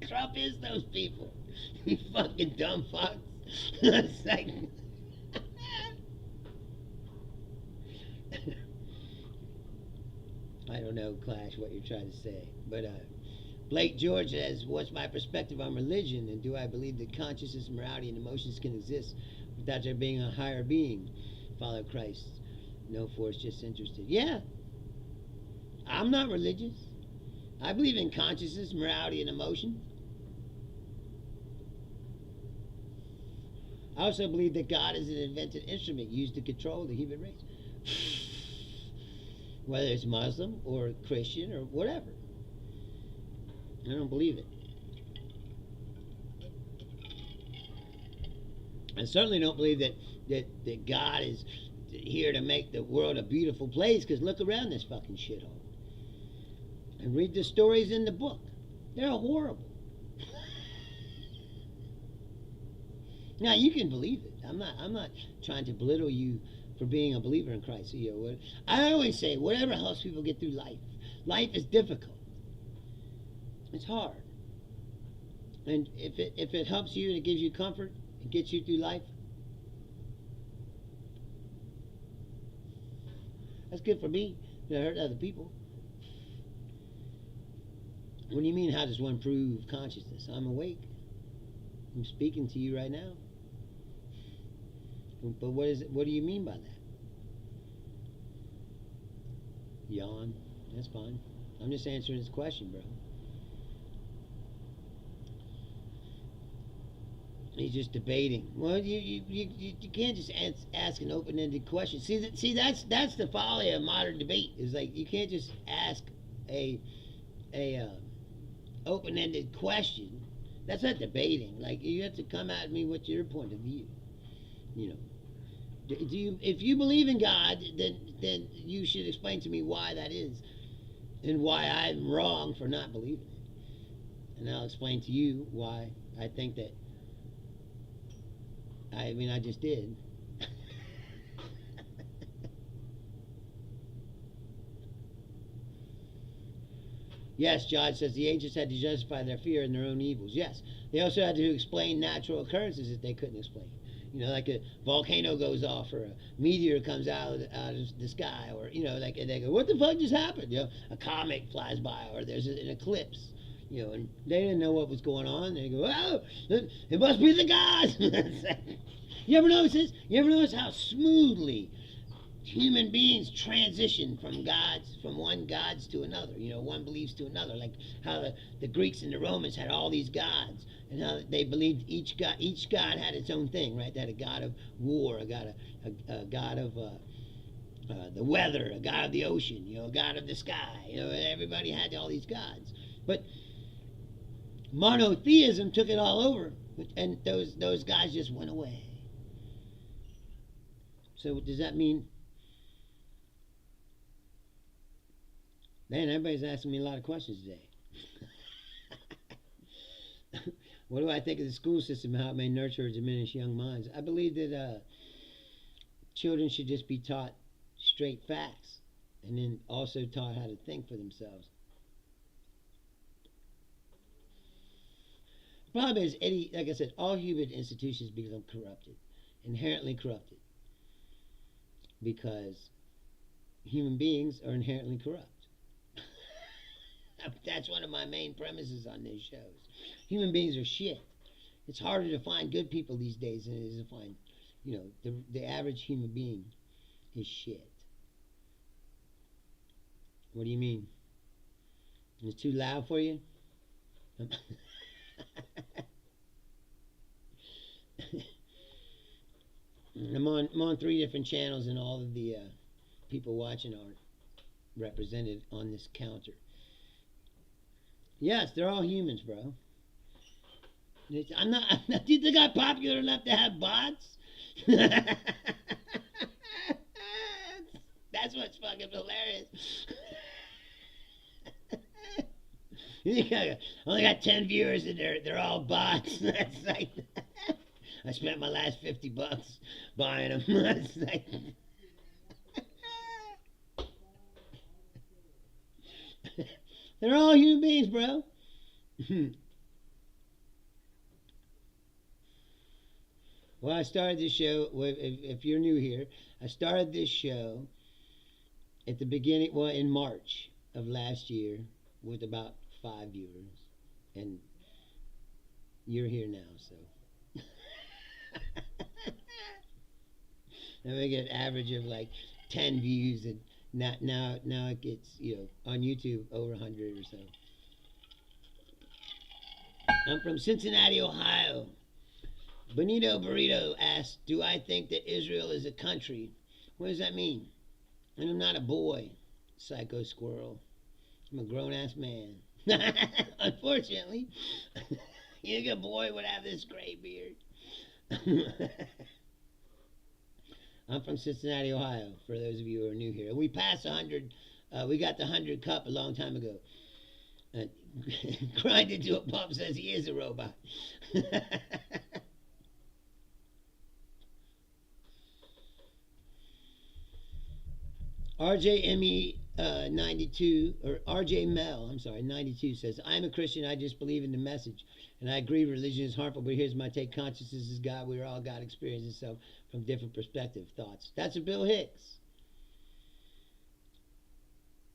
Trump is those people. You fucking dumb fucks. It's like... I don't know, Clash, what you're trying to say. But Blake George says, what's my perspective on religion, and do I believe that consciousness, morality, and emotions can exist without there being a higher being? Follow Christ. No force, just interested. Yeah. I'm not religious. I believe in consciousness, morality, and emotion. I also believe that God is an invented instrument used to control the human race. Whether it's Muslim or Christian or whatever. I don't believe it. I certainly don't believe that God is here to make the world a beautiful place, because look around this fucking shithole. And read the stories in the book. They're horrible. Now, you can believe it. I'm not trying to belittle you for being a believer in Christ. You know, I always say, whatever helps people get through life. Life is difficult. It's hard. And if it helps you and it gives you comfort, it gets you through life, that's good for me. It hurt other people. What do you mean, how does one prove consciousness? I'm awake. I'm speaking to you right now. But what is it? What do you mean by that? Yawn. That's fine. I'm just answering this question, bro. He's just debating. Well, you can't just ask an open-ended question. See, that's the folly of modern debate. Is like you can't just ask a open-ended question. That's not debating. Like, you have to come at me with your point of view. You know, if you believe in God, then you should explain to me why that is, and why I'm wrong for not believing it. And I'll explain to you why I think that. I mean, I just did. Yes, John says the ancients had to justify their fear and their own evils. Yes, they also had to explain natural occurrences that they couldn't explain. You know, like a volcano goes off, or a meteor comes out of the sky, or, you know, like, and they go, what the fuck just happened? You know, a comet flies by, or there's an eclipse. You know, and they didn't know what was going on. They go, oh, it must be the gods. You ever notice this? You ever notice how smoothly human beings transition from one gods to another. One beliefs to another. Like how the Greeks and the Romans had all these gods, and how they believed each god had its own thing, right? They had a god of war, a god of the weather, a god of the ocean, a god of the sky. Everybody had all these gods, but monotheism took it all over, and those guys just went away. So does that mean? Man, everybody's asking me a lot of questions today. What do I think of the school system, how it may nurture or diminish young minds? I believe that children should just be taught straight facts, and then also taught how to think for themselves. The problem is, like I said, all human institutions become corrupted, inherently corrupted, because human beings are inherently corrupt. That's one of my main premises on these shows. Human beings are shit. It's harder to find good people these days than it is to find, the average human being is shit. What do you mean? It's too loud for you? I'm on 3 different channels, and all of the people watching are represented on this counter. Yes, they're all humans, bro. I'm not. Do you think I'm popular enough to have bots? That's what's fucking hilarious. You think I only got 10 viewers, and they're all bots? That's like. I spent my last $50 buying them. That's like. They're all human beings, bro. Well, I started this show, if you're new here, I started this show at the beginning, in March of last year, with about 5 viewers. And you're here now, so. And we get an average of like 10 views, and now it gets, on YouTube over 100 or so. I'm from Cincinnati, Ohio. Bonito Burrito asks, do I think that Israel is a country? What does that mean? And I'm not a boy, psycho squirrel. I'm a grown-ass man. Unfortunately. You think a boy would have this gray beard? I'm from Cincinnati, Ohio, for those of you who are new here. We passed 100. We got the 100 cup a long time ago. Grinded to a pump says he is a robot. RJME 92, or RJ Mel, I'm sorry, 92 says, I'm a Christian, I just believe in the message. And I agree religion is harmful, but here's my take. Consciousness is God. We're all God, experiences itself from different perspective, thoughts. That's a Bill Hicks.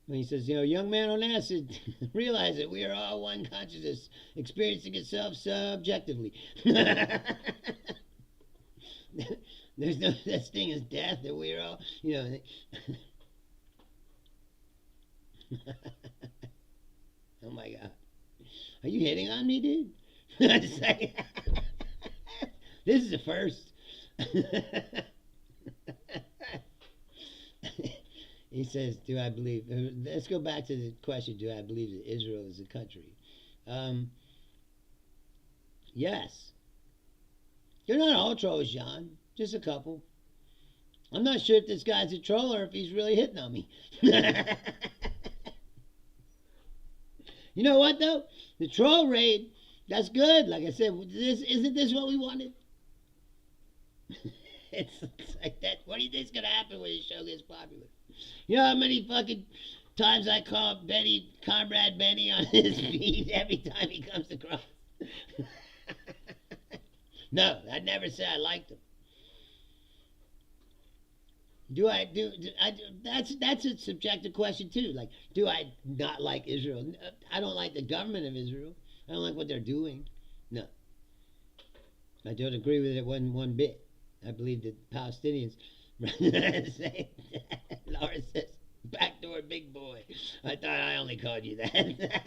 When he says, young man on acid, realize that we are all one consciousness, experiencing itself subjectively. There's no such thing as death, that we're all, Oh my God. Are you hitting on me, dude? This is the first. He says, do I believe... Let's go back to the question, do I believe that Israel is a country? Yes. They're not all trolls, John. Just a couple. I'm not sure if this guy's a troll or if he's really hitting on me. You know what, though? The troll raid, that's good. Like I said, isn't this what we wanted? It's like that. What do you think's going to happen when the show gets popular? You know how many fucking times I call Comrade Benny on his feed every time he comes across? No, I never said I liked him. That's a subjective question too. Like, do I not like Israel? I don't like the government of Israel. I don't like what they're doing. No. I don't agree with it one bit. I believe that Palestinians Laura says, backdoor big boy. I thought I only called you that.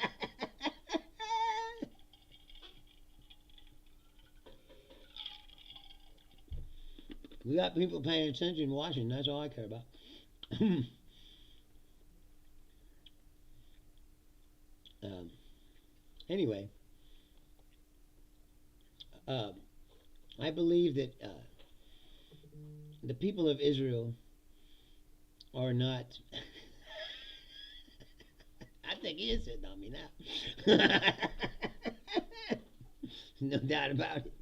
We got people paying attention and watching. That's all I care about. um, anyway, uh, I believe that the people of Israel are not. I think he is sitting on me now. No doubt about it.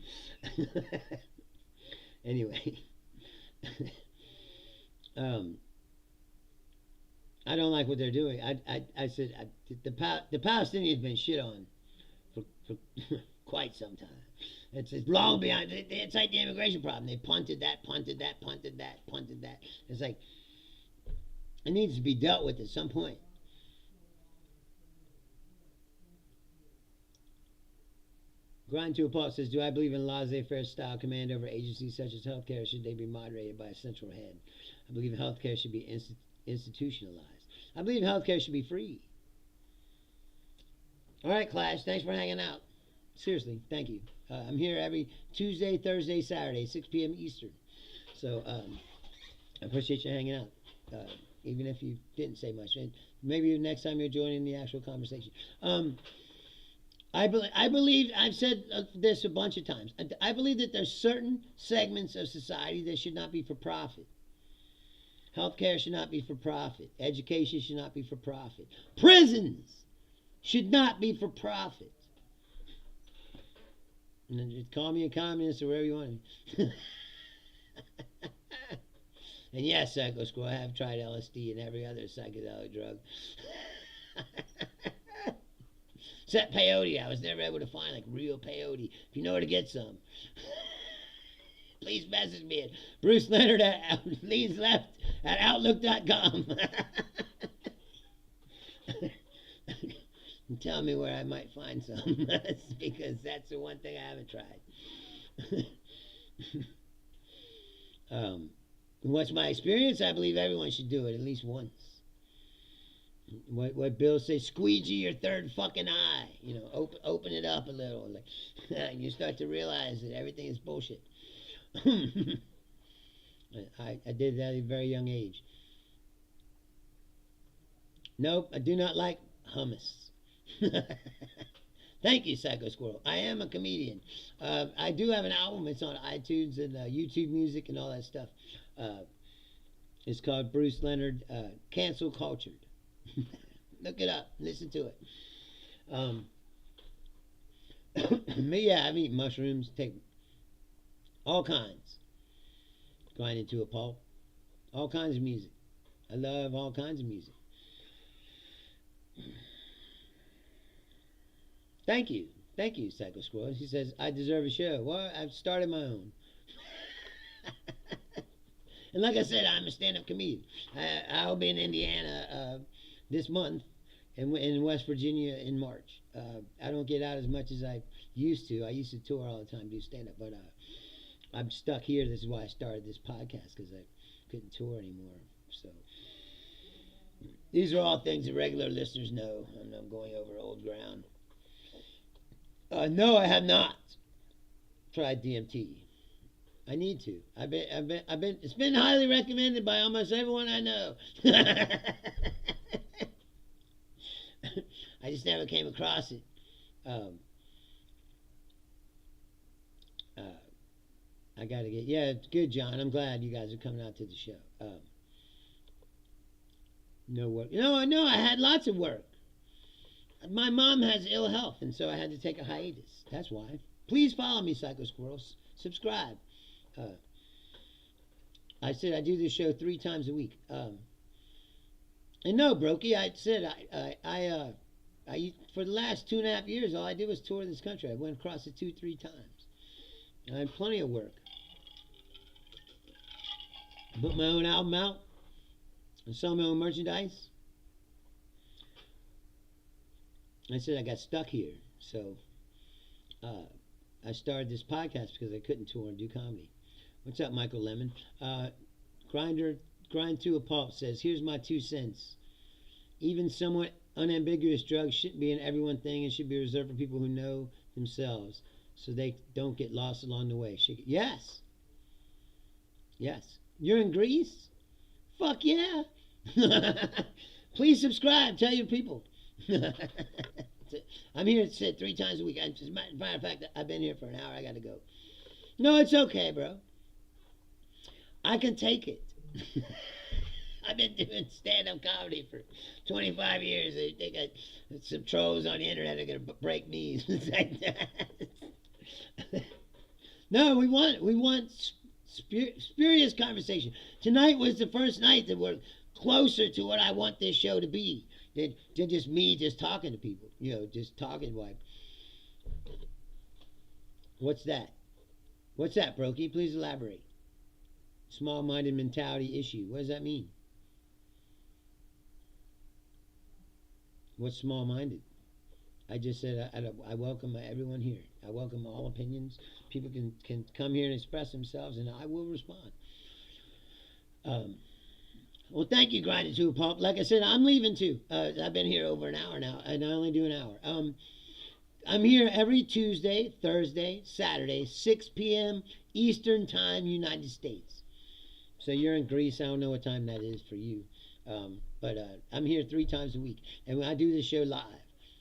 Anyway, um, I don't like what they're doing. I said the Palestinians been shit on for quite some time. It's long beyond. It's like the immigration problem. They punted that, punted that, punted that, punted that. It's like it needs to be dealt with at some point. Grind to a Paul says, do I believe in laissez-faire style command over agencies such as healthcare? Should they be moderated by a central head? I believe healthcare should be institutionalized. I believe healthcare should be free. All right, Clash. Thanks for hanging out. Seriously, thank you. I'm here every Tuesday, Thursday, Saturday, 6 p.m. Eastern. So I appreciate you hanging out, even if you didn't say much. And maybe next time you're joining the actual conversation. I believe, I've said this a bunch of times. I believe that there's certain segments of society that should not be for profit. Healthcare should not be for profit. Education should not be for profit. Prisons should not be for profit. And then just call me a communist or whatever you want. And yes, Psycho Squirrel, I have tried LSD and every other psychedelic drug. Except peyote. I was never able to find like real peyote. If you know where to get some, please message me at Bruce Leonard at Leans Left at Outlook.com. And tell me where I might find some, because that's the one thing I haven't tried. What's my experience? I believe everyone should do it at least once. What Bill says, squeegee your third fucking eye. You know, open it up a little. Like, and you start to realize that everything is bullshit. I did that at a very young age. Nope, I do not like hummus. Thank you, Psycho Squirrel. I am a comedian. I do have an album. It's on iTunes and YouTube Music and all that stuff. It's called Bruce Leonard Cancel Cultured. Look it up. Listen to it. But yeah, I eat mushrooms. Take all kinds. Grind into a pulp. All kinds of music. I love all kinds of music. Thank you. Thank you, Psycho Squirrel. She says, I deserve a show. Well, I've started my own. And like I said, I'm a stand-up comedian. I'll be in Indiana this month and in West Virginia in March. I don't get out as much as I used to. I used to tour all the time, do stand-up, but I'm stuck here. This is why I started this podcast, because I couldn't tour anymore. So these are all things that regular listeners know, and I'm going over old ground. No, I have not tried DMT. I need to. I've been. It's been highly recommended by almost everyone I know. I just never came across it. I gotta get. Yeah, it's good, John. I'm glad you guys are coming out to the show. No work. No, I had lots of work. My mom has ill health, and so I had to take a hiatus. That's why. Please follow me, Psycho Squirrels. Subscribe. I said I do this show 3 times a week. And no, Brokey, I said I for the last 2.5 years, all I did was tour this country. I went across it 2-3 times. I had plenty of work. I put my own album out. I sell my own merchandise. I said I got stuck here, so I started this podcast because I couldn't tour and do comedy. What's up, Michael Lemon? Grind to a Pulp says, here's my 2 cents. Even somewhat unambiguous drugs shouldn't be an everyone thing and should be reserved for people who know themselves so they don't get lost along the way. Yes. Yes. You're in Greece? Fuck yeah. Please subscribe. Tell your people. I'm here to sit 3 times a week. As a matter of fact, I've been here for an hour. I got to go. No, it's okay, bro. I can take it. I've been doing stand-up comedy for 25 years. They got some trolls on the internet that are going to break knees. No, we want spurious conversation. Tonight was the first night that we're closer to what I want this show to be than just me just talking to people. You know, just talking like, what's that? What's that, Brokey? Please elaborate. Small-minded mentality issue. What does that mean? What's small-minded? I just said I welcome everyone here. I welcome all opinions. People can come here and express themselves, and I will respond. Well, thank you, Grinding to a Pulp. Like I said, I'm leaving too. I've been here over an hour now, and I only do an hour. I'm here every Tuesday, Thursday, Saturday, 6 p.m. Eastern Time, United States. So you're in Greece. I don't know what time that is for you. But I'm here 3 times a week, and I do this show live.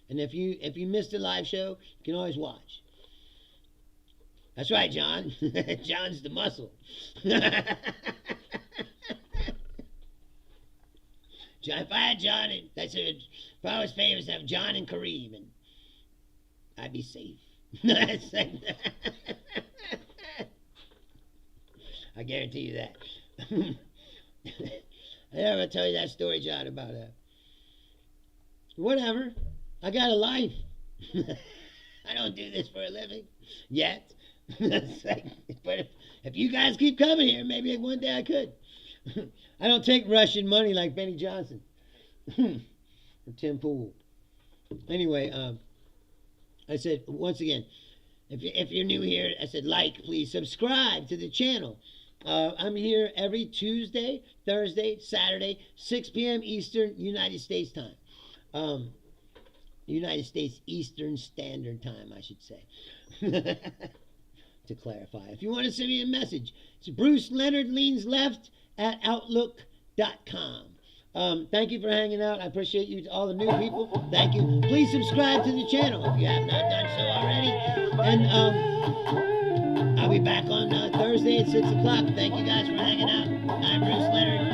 And if you missed a live show, you can always watch. That's right, John. John's the muscle. If I had John, if I was famous, I'd have John and Kareem, and I'd be safe. I guarantee you that. I never tell you that story, John, about whatever. I got a life. I don't do this for a living yet. But if you guys keep coming here, maybe one day I could. I don't take Russian money like Benny Johnson or Tim Pool. Anyway, I said once again, if you're new here, I said please subscribe to the channel. I'm here every Tuesday, Thursday, Saturday, 6 p.m. Eastern, United States time. United States Eastern Standard Time, I should say. To clarify. If you want to send me a message, it's Bruce Leonard Leans Left at Outlook.com. Thank you for hanging out. I appreciate you to all the new people. Thank you. Please subscribe to the channel if you have not done so already. And I'll be back on Thursday at 6 o'clock. Thank you guys for hanging out. I'm Bruce Leonard.